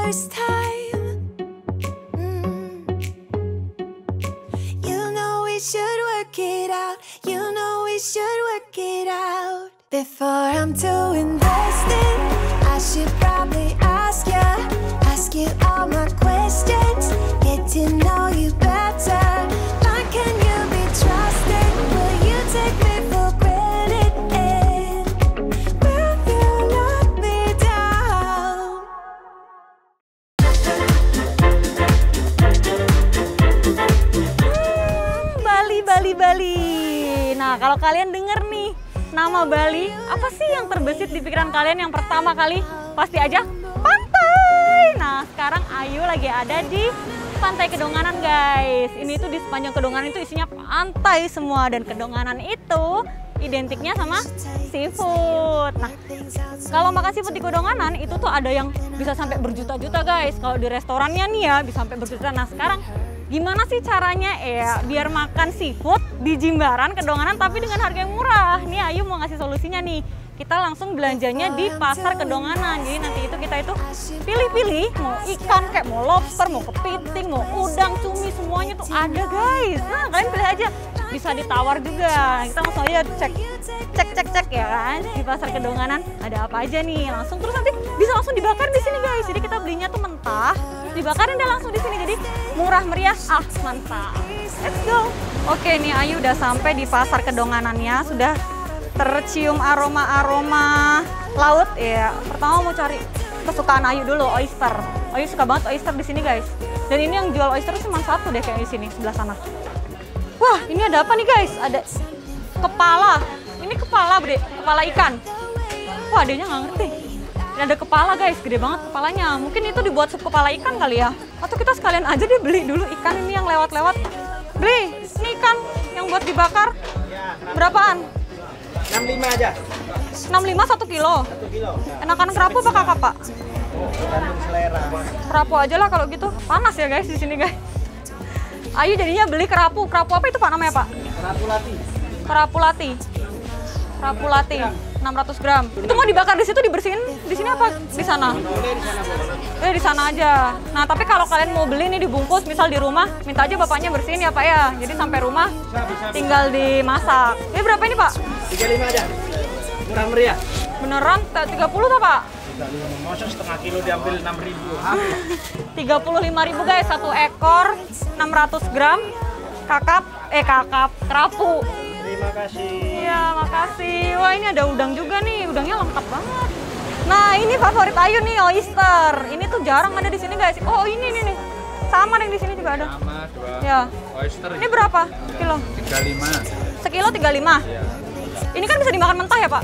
first time. You know we should work it out. You know we should work it out. Before I'm too invested, I should probably ask you all my questions, get to know you better. Like, can you be trusted? Will you take me for granted? And will you let me down? Bali, Bali, Bali. Nah, kalau kalian denger nih nama Bali, apa sih yang terbesit di pikiran kalian yang pertama kali? Pasti aja pantai. Nah, sekarang Ayu lagi ada di Pantai Kedonganan, guys. Ini tuh di sepanjang Kedonganan itu isinya pantai semua, dan Kedonganan itu identiknya sama seafood. Nah, kalau makan seafood di Kedonganan itu tuh ada yang bisa sampai berjuta-juta, guys. Kalau di restorannya nih ya bisa sampai berjuta. Nah, sekarang gimana sih caranya biar makan seafood di Jimbaran Kedonganan tapi dengan harga yang murah? Nih Ayu mau ngasih solusinya nih. Kita langsung belanjanya di pasar Kedonganan. Jadi nanti itu kita itu pilih-pilih mau ikan kayak mau lobster, mau kepiting, mau udang, cumi, semuanya tuh ada, guys. Nah, kalian pilih aja. Bisa ditawar juga. Kita langsung aja cek ya kan di pasar Kedonganan ada apa aja nih. Langsung terus nanti bisa langsung dibakar di sini, guys. Jadi kita belinya tuh mentah, dibakarin dan langsung di sini. Jadi murah meriah, mantap. Let's go. Oke, nih Ayu udah sampai di pasar Kedonganannya, sudah tercium aroma-aroma laut ya. Pertama mau cari kesukaan Ayu dulu, oyster. Ayu suka banget oyster di sini, guys. Dan ini yang jual oyster cuma satu deh kayak di sini sebelah sana. Wah, ini ada apa nih, guys? Ada kepala. Ini kepala, Bre. Kepala ikan. Wah, adanya nggak ngerti. Ini ada kepala, guys. Gede banget kepalanya. Mungkin itu dibuat sup kepala ikan kali ya. Atau kita sekalian aja deh beli dulu ikan ini yang lewat-lewat. Beli, ini ikan yang buat dibakar. Berapaan? 65 aja. 65 1 kilo. 1 kilo. Enakan kerapu apa kakak, Pak? Tergantung selera. Kerapu aja lah kalau gitu. Panas ya, guys, di sini, guys. Ayu jadinya beli kerapu. Kerapu apa itu, Pak, namanya, Pak? Rapulati. Kerapulati. Kerapulati. 600 gram. Itu mau dibakar di situ, dibersihin di sini apa di sana? Di sana aja. Nah, tapi kalau kalian mau beli nih dibungkus, misal di rumah, minta aja bapaknya bersihin ya, Pak ya. Jadi sampai rumah tinggal dimasak. Ini berapa ini, Pak? 35 aja. Murah meriah. Beneran 30 tuh, Pak? 35. Masa setengah kilo diambil 6.000. 35.000, guys, satu ekor 600 gram kakap kerapu. Terima kasih. Iya, makasih. Wah, ini ada udang juga nih. Udangnya lengkap banget. Nah, ini favorit Ayu nih, oyster. Ini tuh jarang ada di sini, guys. Oh, ini nih. Sama yang di sini juga ada. Sama 2 Ya. oyster. Ini berapa kilo? 35. Sekilo 35. Iya. Ini kan bisa dimakan mentah ya, Pak?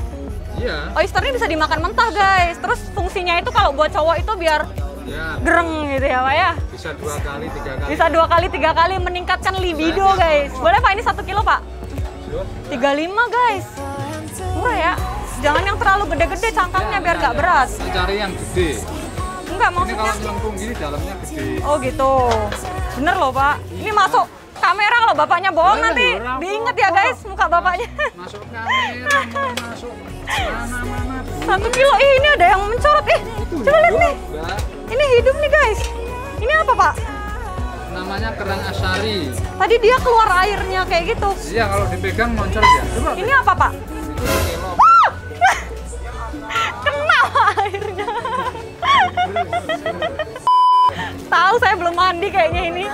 Iya. Oyster ini bisa dimakan mentah, guys. Terus fungsinya itu kalau buat cowok itu biar Ya. gereng gitu ya, Pak ya? Bisa 2 kali, 3 kali. Bisa 2 kali, 3 kali meningkatkan libido, guys. Boleh, Pak? Ini 1 kilo, Pak? 35, guys. Murah ya. Jangan yang terlalu gede-gede cangkangnya biar nggak berat. Cari yang gede. Enggak, Ini maksudnya. kalau melengkung gini dalamnya gede. Oh gitu. Bener loh, Pak. Ini masuk kamera kalau bapaknya bohong nanti. Diinget ya, guys, muka bapaknya. Masuk kamera, mau masuk mana-mana. 1 kilo. Ih, ini ada yang mencorot. Coba lihat nih. Mbak, Ini hidup nih, guys. Ini apa, Pak? namanya kerang asari. Tadi dia keluar airnya kayak gitu. Iya, kalau dipegang muncul ya. Coba. Ini apa, Pak? Itu sekilo. Kena airnya. Tahu saya belum mandi kayaknya ini.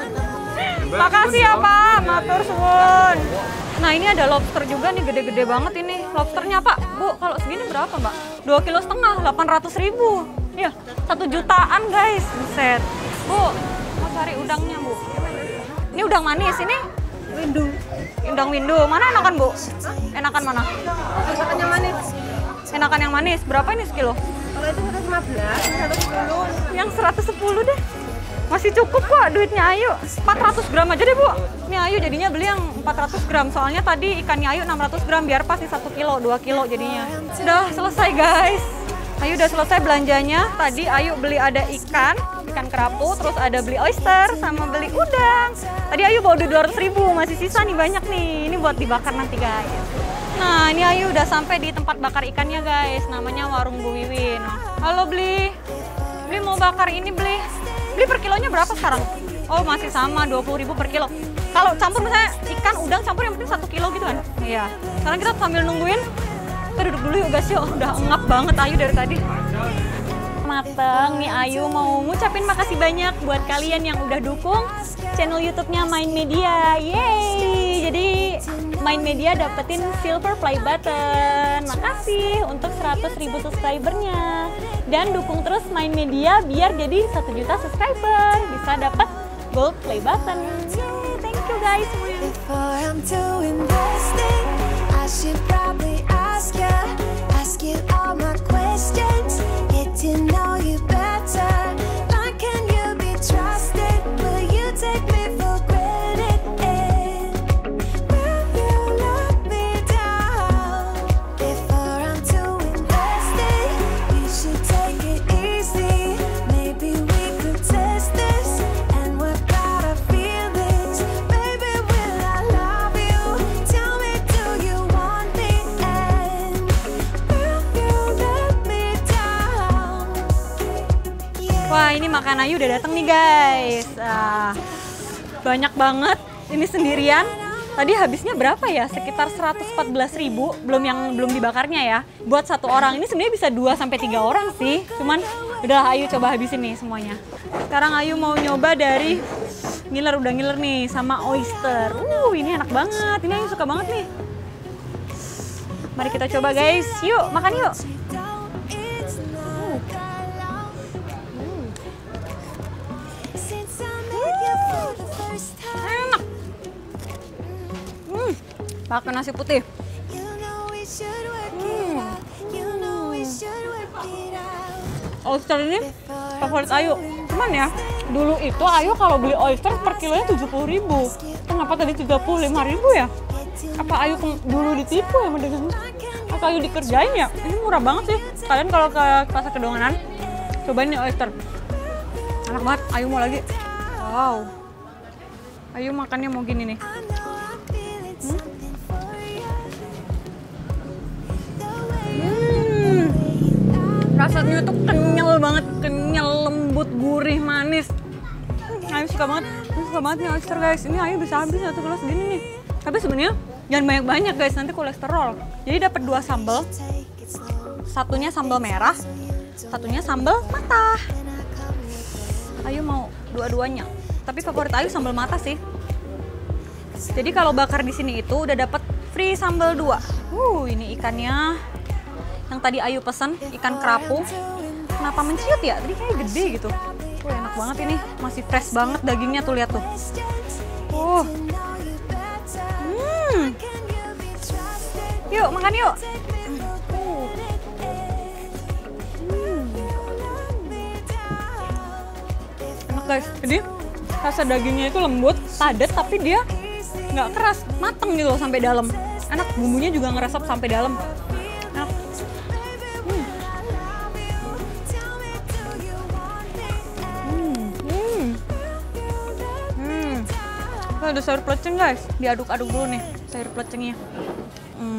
Makasih ya, Pak. Matur suwun. Nah, ini ada lobster juga nih, gede-gede banget ini. Lobsternya, Pak. Bu, kalau segini berapa, Mbak? 2,5 kilo, 800.000. Ya, 1 jutaan, guys. Buset. Bu, mau cari udangnya, Bu. Ini udang manis, ini windu. Udang windu. Mana enakan, Bu? Enakan mana? Enakan yang manis. Enakan yang manis. Berapa ini sekilo? Kalau itu 115, 110. Yang 110 deh. Masih cukup kok duitnya Ayu. 400 gram aja deh, Bu. Ini Ayu jadinya beli yang 400 gram. Soalnya tadi ikannya Ayu 600 gram biar pas di 1 kilo, 2 kilo jadinya. Udah selesai, guys. Ayu udah selesai belanjanya. Tadi Ayu beli ada ikan kerapu, terus ada beli oyster, sama beli udang. Tadi Ayu bawa duit 200.000, masih sisa nih banyak nih. Ini buat dibakar nanti, guys. Nah, ini Ayu udah sampai di tempat bakar ikannya, guys. Namanya Warung Bu Wiwin. Halo, Beli. Beli Beli mau bakar ini beli per kilonya berapa sekarang? Oh masih sama 20.000 per kilo. Kalau campur misalnya ikan udang campur yang penting 1 kilo gitu kan? Iya. Sekarang kita sambil nungguin. Kita duduk dulu yuk guys yuk. Udah ngap banget Ayu dari tadi. Mateng nih Ayu mau ngucapin makasih banyak buat kalian yang udah dukung channel YouTube-nya Mind Media. Yeay! Jadi Mind Media dapetin silver play button. Makasih untuk 100.000 subscribernya. Dan dukung terus Mind Media biar jadi 1 juta subscriber. Bisa dapat gold play button. Yay! Thank you guys semuanya. Before I'm too invested, I should probably ask you all my questions, get to know you better. Why can you be trusted? Will you take me for granted? Will you let me down? Before I'm too invested, you should take it easy. Maybe we could test this and work out our feelings. Baby, will I love you? Tell me, do you want me? And will you let me down? Wah ini makan Ayu udah datang nih guys. Banyak banget. Ini sendirian. Tadi habisnya berapa ya? Sekitar 114.000. Belum dibakarnya ya. Buat 1 orang ini sebenarnya bisa 2-3 orang sih. Cuman udah Ayu coba habisin nih semuanya. Sekarang Ayu mau nyoba dari ngiler, udah ngiler nih sama oyster. Ini enak banget. Ini Ayu suka banget nih. Mari kita coba guys. Yuk makan yuk. Enak. Pakai nasi putih. Oyster ini favorit Ayu. Cuman ya, dulu itu Ayu kalau beli oyster per kilonya 70.000. Kenapa tadi 35.000 ya? Apa Ayu dulu ditipu ya mendengarnya? Apa Ayu dikerjain ya? Ini murah banget sih. Kalian kalau ke pasar Kedonganan, cobain nih oyster. Enak banget. Ayu mau lagi. Wow. Ayu makannya mau gini nih. Rasanya tuh kenyal banget, kenyal, lembut, gurih, manis. Ayu suka banget nih oyster guys. Ini Ayu bisa habis 1 gelas segini nih. Tapi sebenarnya jangan banyak-banyak guys, nanti kolesterol. Jadi dapat 2 sambal. Satunya sambal merah, satunya sambal matah. Ayu mau dua-duanya. Tapi favorit Ayu sambal mata sih. Jadi kalau bakar di sini itu udah dapat free sambal 2. Ini ikannya yang tadi Ayu pesen, ikan kerapu. Kenapa menciut ya? Tadi kayak gede gitu. Enak banget ini, masih fresh banget dagingnya tuh, lihat tuh. Yuk makan yuk. Enak guys, jadi rasa dagingnya itu lembut, padat, tapi dia nggak keras, mateng gitu loh sampai dalam. Enak, bumbunya juga ngeresap sampai dalam. Enak. Ada sayur pelecing guys, diaduk-aduk dulu nih sayur pelecingnya.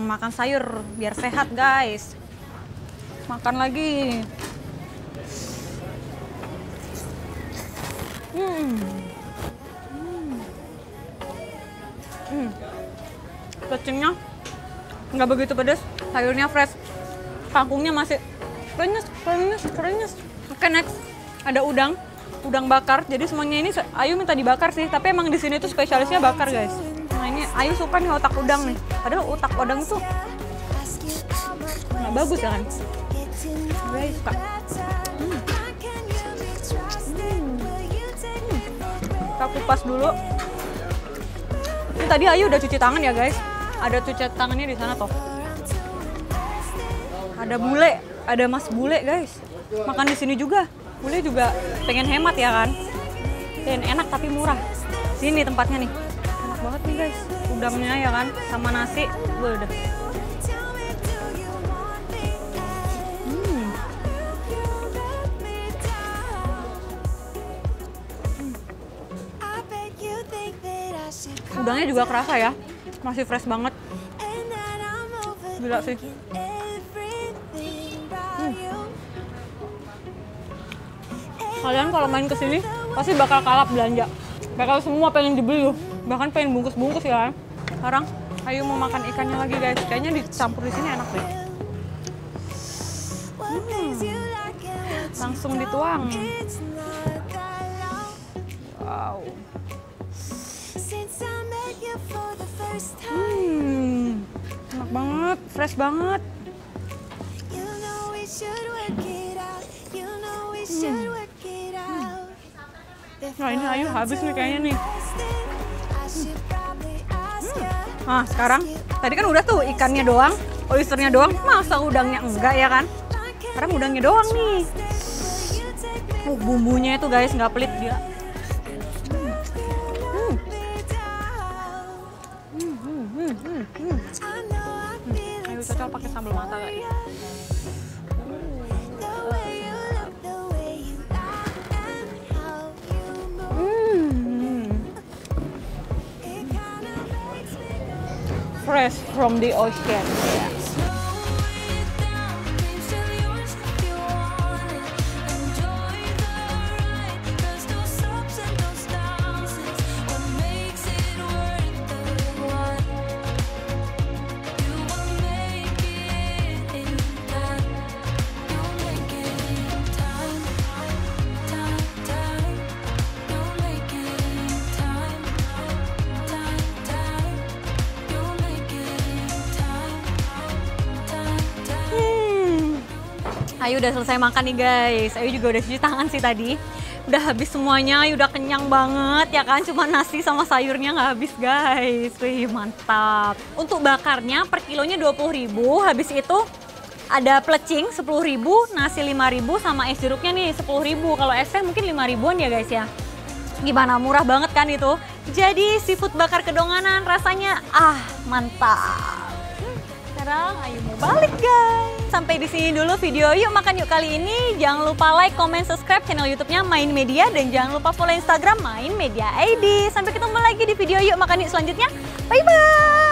Makan sayur biar sehat guys. Makan lagi. Pelecingnya nggak begitu pedas, sayurnya fresh, kangkungnya masih krenyes. Oke, next ada udang bakar. Jadi semuanya ini Ayu minta dibakar sih, tapi emang di sini tuh spesialisnya bakar guys. Nah ini Ayu suka nih otak udang nih, padahal otak udang itu nggak bagus ya kan. Ayu suka. Kita kupas dulu. Ini tadi Ayu udah cuci tangan ya guys. Ada cuci tangannya di sana tuh. Ada bule, ada mas bule guys. Makan di sini juga. Bule juga pengen hemat ya kan. Dan enak tapi murah. Sini tempatnya nih. Enak banget nih guys. Udangnya ya kan sama nasi. Udah. Udangnya juga kerasa ya. Masih fresh banget. Gila sih. Kalian kalau main ke sini pasti bakal kalap belanja. Bakal semua pengen dibeli, bahkan pengen bungkus-bungkus ya. Sekarang Ayu mau makan ikannya lagi guys. Kayaknya dicampur di sini enak deh. Langsung dituang. Wow. Enak banget, fresh banget. Nah ini Ayu habis nih kayaknya nih. Nah sekarang, tadi kan udah tuh ikannya doang, oysternya doang, masa udangnya enggak ya kan? Sekarang udangnya doang nih. Bumbunya itu guys nggak pelit dia. Ayo cocok pakai sambal mata guys. Fresh from the ocean. Ayu udah selesai makan nih guys. Ayu juga udah cuci tangan sih tadi. Udah habis semuanya, Ayu udah kenyang banget ya kan. Cuma nasi sama sayurnya nggak habis guys. Wih mantap. Untuk bakarnya per kilonya 20.000. Habis itu ada plecing 10.000, nasi 5.000 sama es jeruknya nih 10.000. Kalau es teh mungkin 5.000-an ya guys ya. Gimana, murah banget kan itu. Jadi seafood bakar Kedonganan rasanya mantap. Sekarang Ayu mau balik guys. Sampai di sini dulu video Yuk Makan Yuk kali ini. Jangan lupa like, comment, subscribe channel YouTube-nya Main Media dan jangan lupa follow Instagram Main Media ID. Sampai ketemu lagi di video Yuk Makan Yuk selanjutnya. Bye bye.